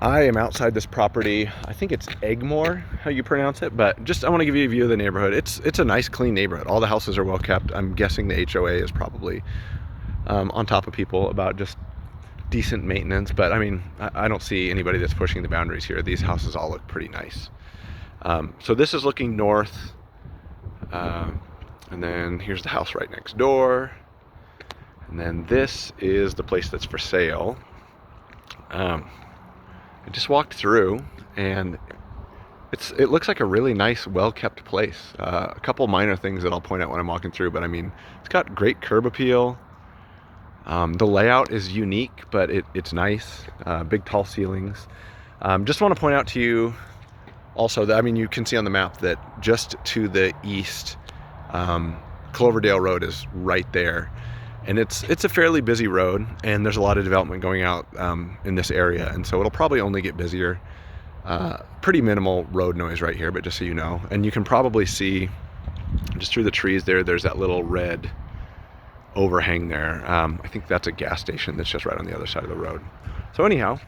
I am outside this property. I think it's Egmont, how you pronounce it, but just I want to give you a view of the neighborhood. It's a nice, clean neighborhood. All the houses are well kept. I'm guessing the HOA is probably on top of people about just decent maintenance, but I mean, I don't see anybody that's pushing the boundaries here. These houses all look pretty nice. So this is looking north, and then here's the house right next door, and then this is the place that's for sale. I just walked through, and it looks like a really nice, well-kept place. A couple minor things that I'll point out when I'm walking through, but I mean, it's got great curb appeal. The layout is unique, but it's nice. Big, tall ceilings. Just want to point out to you also that, I mean, you can see on the map that just to the east, Cloverdale Road is right there. And it's a fairly busy road, and there's a lot of development going out in this area, and so it'll probably only get busier. Pretty minimal road noise right here, but just so you know. And you can probably see just through the trees there's that little red overhang there. I think that's a gas station that's just right on the other side of the road. So anyhow,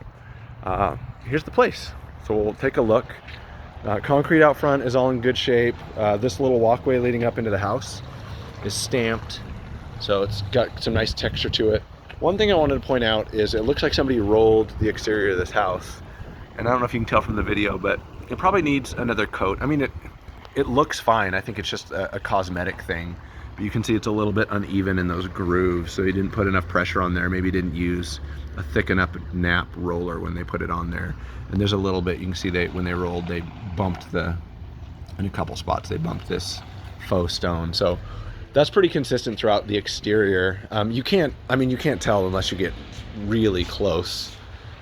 here's the place. So we'll take a look. Concrete out front is all in good shape. This little walkway leading up into the house is stamped, so it's got some nice texture to it. One thing I wanted to point out is it looks like somebody rolled the exterior of this house, and I don't know if you can tell from the video, but it probably needs another coat. I mean, it looks fine. I think it's just a cosmetic thing, but you can see it's a little bit uneven in those grooves, so he didn't put enough pressure on there. Maybe didn't use a thick enough nap roller when they put it on there. And there's a little bit, you can see when they rolled, they bumped in a couple spots, they bumped this faux stone. So that's pretty consistent throughout the exterior. You can't tell unless you get really close.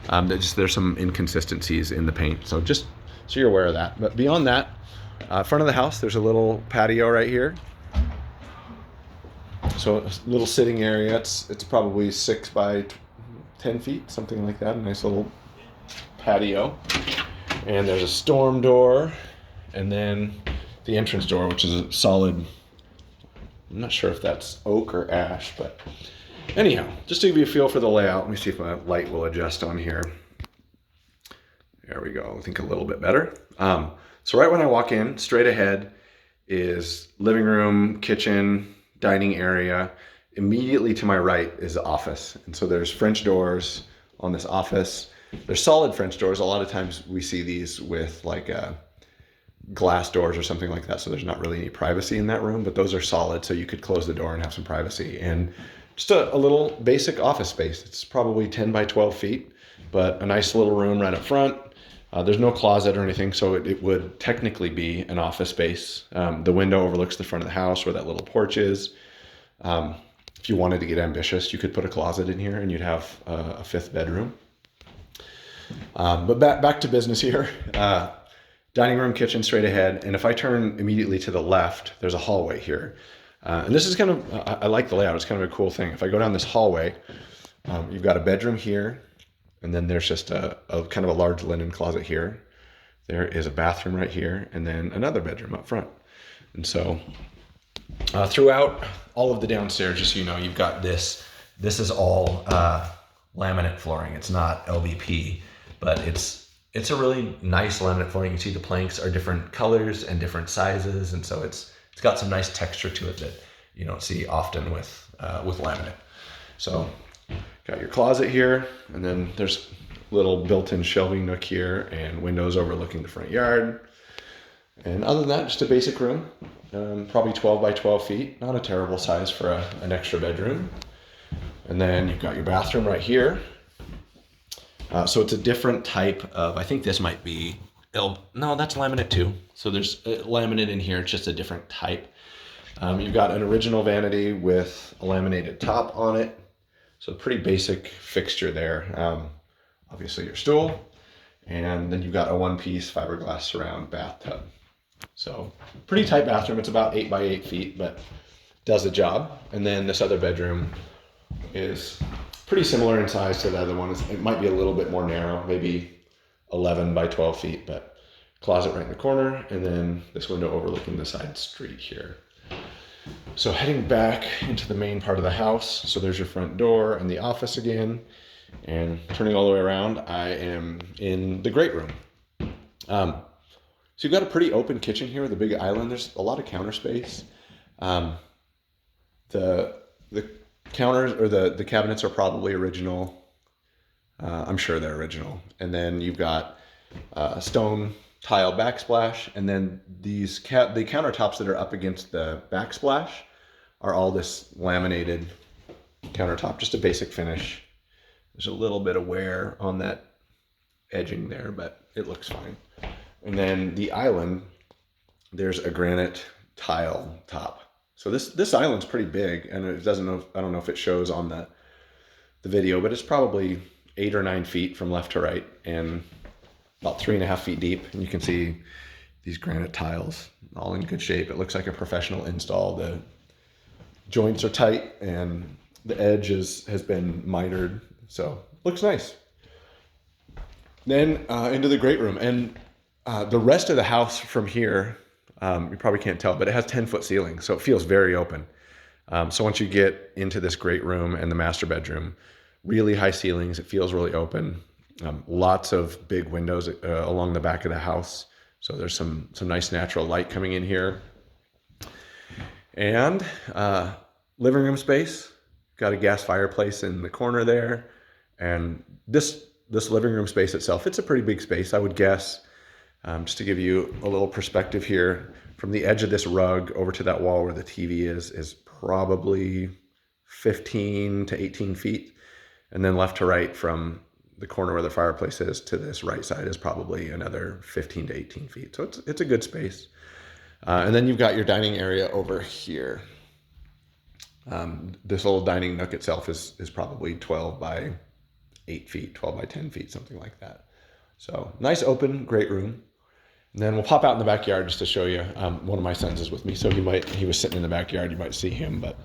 There's some inconsistencies in the paint, so just so you're aware of that. But beyond that, front of the house, there's a little patio right here. So a little sitting area. It's probably 6 by 10 feet, something like that. A nice little patio. And there's a storm door, and then the entrance door, which is a solid, I'm not sure if that's oak or ash, but anyhow, just to give you a feel for the layout, let me see if my light will adjust on here. There we go, I think a little bit better. So right when I walk in, straight ahead is living room, kitchen, dining area. Immediately to my right is the office. And so there's French doors on this office. They're solid French doors. A lot of times we see these with like glass doors or something like that, so there's not really any privacy in that room, but those are solid, so you could close the door and have some privacy. And just a little basic office space. It's probably 10 by 12 feet, but a nice little room right up front. There's no closet or anything, so it would technically be an office space. The window overlooks the front of the house where that little porch is. If you wanted to get ambitious, you could put a closet in here and you'd have a 5th bedroom. But back to business here. Dining room, kitchen straight ahead. And if I turn immediately to the left, there's a hallway here. And this is kind of, I like the layout. It's kind of a cool thing. If I go down this hallway, you've got a bedroom here, and then there's just a kind of a large linen closet here. There is a bathroom right here, and then another bedroom up front. And so throughout all of the downstairs, just so you know, you've got this. This is all laminate flooring. It's not LVP, but it's a really nice laminate flooring. You can see the planks are different colors and different sizes, and so it's got some nice texture to it that you don't see often with laminate. So got your closet here, and then there's a little built-in shelving nook here and windows overlooking the front yard. And other than that, just a basic room, probably 12 by 12 feet. Not a terrible size for an extra bedroom. And then you've got your bathroom right here. So it's a different type of, I think this might be, no, that's laminate too. So there's laminate in here, it's just a different type. You've got an original vanity with a laminated top on it. So pretty basic fixture there. Obviously your stool, and then you've got a one-piece fiberglass surround bathtub. So pretty tight bathroom. It's about 8 by 8 feet, but does the job. And then this other bedroom is pretty similar in size to the other one. It might be a little bit more narrow, maybe 11 by 12 feet, but closet right in the corner, and then this window overlooking the side street here. So heading back into the main part of the house, so there's your front door and the office again. And turning all the way around, I am in the great room. So you've got a pretty open kitchen here with a big island. There's a lot of counter space. Um, the the counters or the cabinets are probably original. I'm sure they're original. And then you've got stone tile backsplash, and then these the countertops that are up against the backsplash are all this laminated countertop, just a basic finish. There's a little bit of wear on that edging there, but it looks fine. And then the island, there's a granite tile top. So this island's pretty big, and it doesn't know. I don't know if it shows on the video, but it's probably 8 or 9 feet from left to right, and about 3.5 feet deep. And you can see these granite tiles all in good shape. It looks like a professional install. The joints are tight, and the edge has been mitered, so looks nice. Then into the great room, and the rest of the house from here, you probably can't tell, but it has 10-foot ceilings, so it feels very open. So once you get into this great room and the master bedroom, really high ceilings, it feels really open. Lots of big windows along the back of the house, so there's some nice natural light coming in here. And living room space, got a gas fireplace in the corner there, and this living room space itself, it's a pretty big space, I would guess. Just to give you a little perspective here, from the edge of this rug over to that wall where the TV is probably 15 to 18 feet. And then left to right from the corner where the fireplace is to this right side is probably another 15 to 18 feet. So it's a good space. And then you've got your dining area over here. This little dining nook itself is probably 12 by 8 feet, 12 by 10 feet, something like that. So nice open, great room. And then we'll pop out in the backyard just to show you. One of my sons is with me, so he was sitting in the backyard. You might see him. But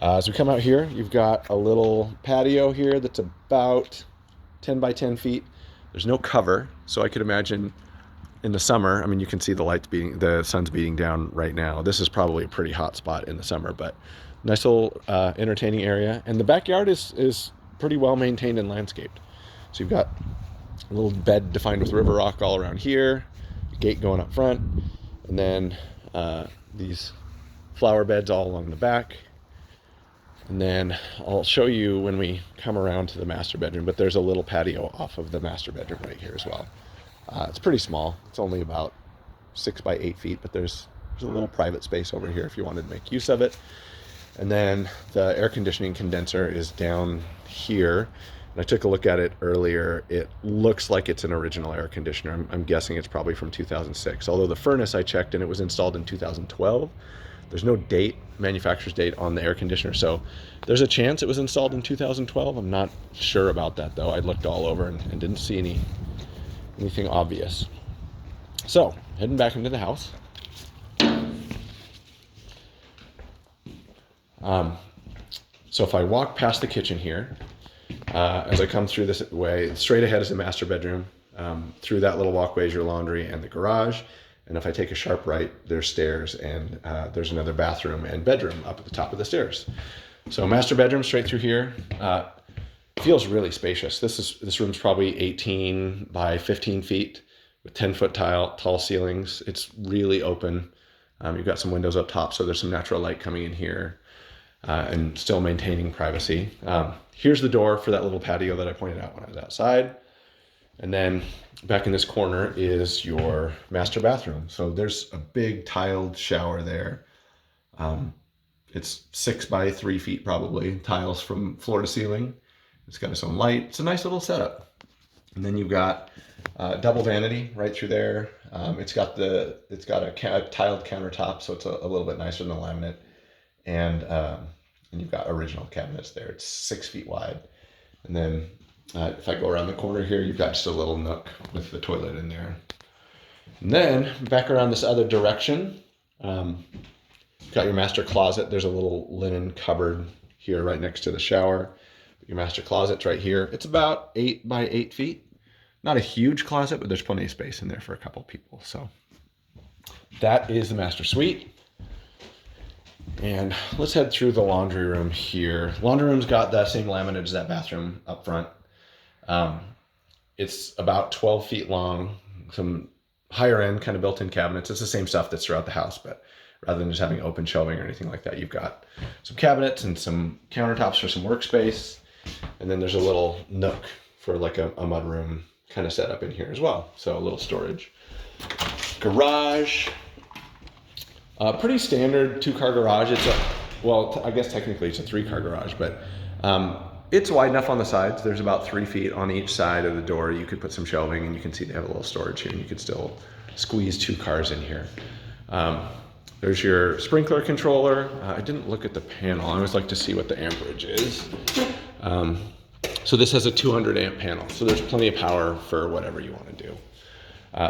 as we come out here, you've got a little patio here that's about 10 by 10 feet. There's no cover, so I could imagine in the summer, I mean, you can see the sun's beating down right now. This is probably a pretty hot spot in the summer, but nice little entertaining area. And the backyard is pretty well maintained and landscaped. So you've got a little bed defined with river rock all around here, a gate going up front, and then these flower beds all along the back. And then I'll show you when we come around to the master bedroom, but there's a little patio off of the master bedroom right here as well. It's pretty small. It's only about 6 by 8 feet, but there's a little private space over here if you wanted to make use of it. And then the air conditioning condenser is down here. And I took a look at it earlier. It looks like it's an original air conditioner. I'm guessing it's probably from 2006. Although the furnace I checked and it was installed in 2012. There's no date, manufacturer's date on the air conditioner. So there's a chance it was installed in 2012. I'm not sure about that though. I looked all over and didn't see anything obvious. So heading back into the house. So if I walk past the kitchen here, as I come through this way, straight ahead is the master bedroom. Through that little walkway is your laundry and the garage. And if I take a sharp right, there's stairs, and there's another bathroom and bedroom up at the top of the stairs. So master bedroom straight through here. Feels really spacious. This room's probably 18 by 15 feet with 10-foot tall ceilings. It's really open. You've got some windows up top, so there's some natural light coming in here. And still maintaining privacy. Here's the door for that little patio that I pointed out when I was outside. And then back in this corner is your master bathroom. So there's a big tiled shower there. It's 6 by 3 feet probably, tiles from floor to ceiling. It's got its own light. It's a nice little setup. And then you've got double vanity right through there. It's got a tiled countertop, so it's a little bit nicer than the laminate. And you've got original cabinets there. It's 6 feet wide. And then if I go around the corner here, you've got just a little nook with the toilet in there. And then back around this other direction, got your master closet. There's a little linen cupboard here right next to the shower. Your master closet's right here. It's about 8 by 8 feet. Not a huge closet, but there's plenty of space in there for a couple people. So that is the master suite. And let's head through the laundry room here. Laundry room's got that same laminate as that bathroom up front. It's about 12 feet long, some higher end kind of built-in cabinets. It's the same stuff that's throughout the house, but rather than just having open shelving or anything like that, you've got some cabinets and some countertops for some workspace. And then there's a little nook for like a mudroom kind of setup in here as well. So a little storage. Garage. Pretty standard 2-car garage. It's I guess technically it's a 3-car garage, but it's wide enough on the sides. There's about 3 feet on each side of the door. You could put some shelving, and you can see they have a little storage here, and you could still squeeze 2 cars in here. There's your sprinkler controller. I didn't look at the panel. I always like to see what the amperage is. So this has a 200 amp panel, so there's plenty of power for whatever you want to do.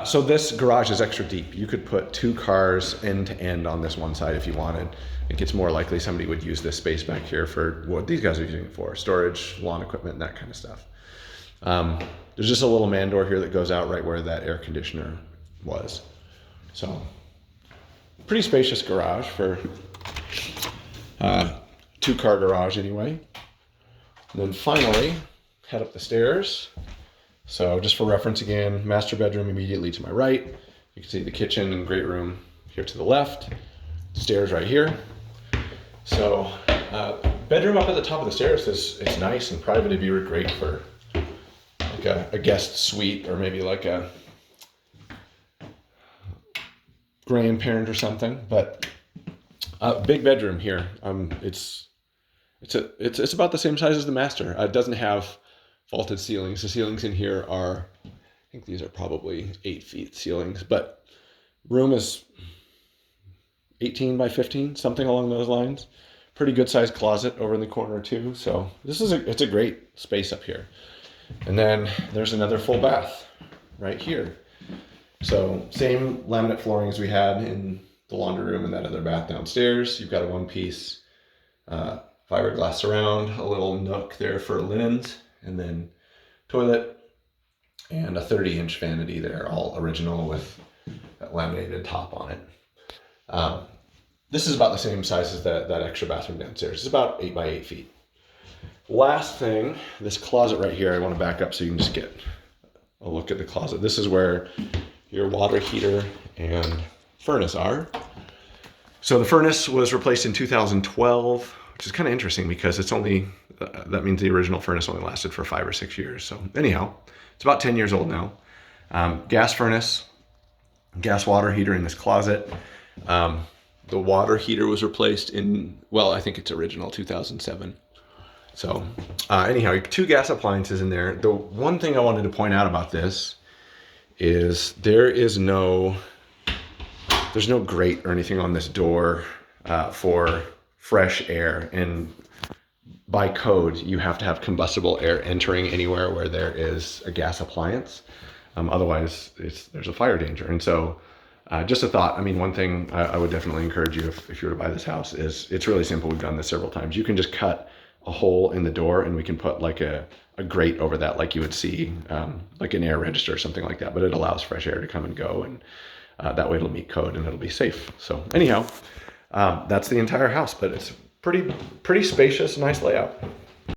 So this garage is extra deep. You could put 2 cars end to end on this one side if you wanted. I think it's more likely somebody would use this space back here for what these guys are using it for, storage, lawn equipment, and that kind of stuff. There's just a little man door here that goes out right where that air conditioner was. So pretty spacious garage for 2-car garage anyway. And then finally, head up the stairs. So just for reference again, master bedroom immediately to my right. You can see the kitchen and great room here to the left. Stairs right here. So bedroom up at the top of the stairs it's nice and private. It'd be great for like a guest suite, or maybe like a grandparent or something. But big bedroom here. It's about the same size as the master. It doesn't have vaulted ceilings. The ceilings in here are, I think these are probably 8 feet ceilings, but room is 18 by 15, something along those lines. Pretty good sized closet over in the corner too. So it's a great space up here. And then there's another full bath right here. So same laminate flooring as we had in the laundry room and that other bath downstairs. You've got a 1-piece fiberglass surround, a little nook there for linens, and then toilet, and a 30-inch vanity there, all original with that laminated top on it. This is about the same size as that extra bathroom downstairs. It's about 8 by 8 feet. Last thing, this closet right here, I want to back up so you can just get a look at the closet. This is where your water heater and furnace are. So the furnace was replaced in 2012, which is kind of interesting because that means the original furnace only lasted for 5 or 6 years. So anyhow, it's about 10 years old now. Gas furnace, gas water heater in this closet. The water heater was replaced in, I think it's original 2007. So anyhow, 2 gas appliances in there. The one thing I wanted to point out about this is there's no grate or anything on this door for fresh air, and by code you have to have combustible air entering anywhere where there is a gas appliance. Otherwise there's a fire danger. And so just a thought. I mean, one thing I would definitely encourage you if you were to buy this house is it's really simple. We've done this several times. You can just cut a hole in the door and we can put like a grate over that, like you would see like an air register or something like that, but it allows fresh air to come and go, and that way it'll meet code and it'll be safe. So anyhow, that's the entire house, but it's pretty spacious, nice layout.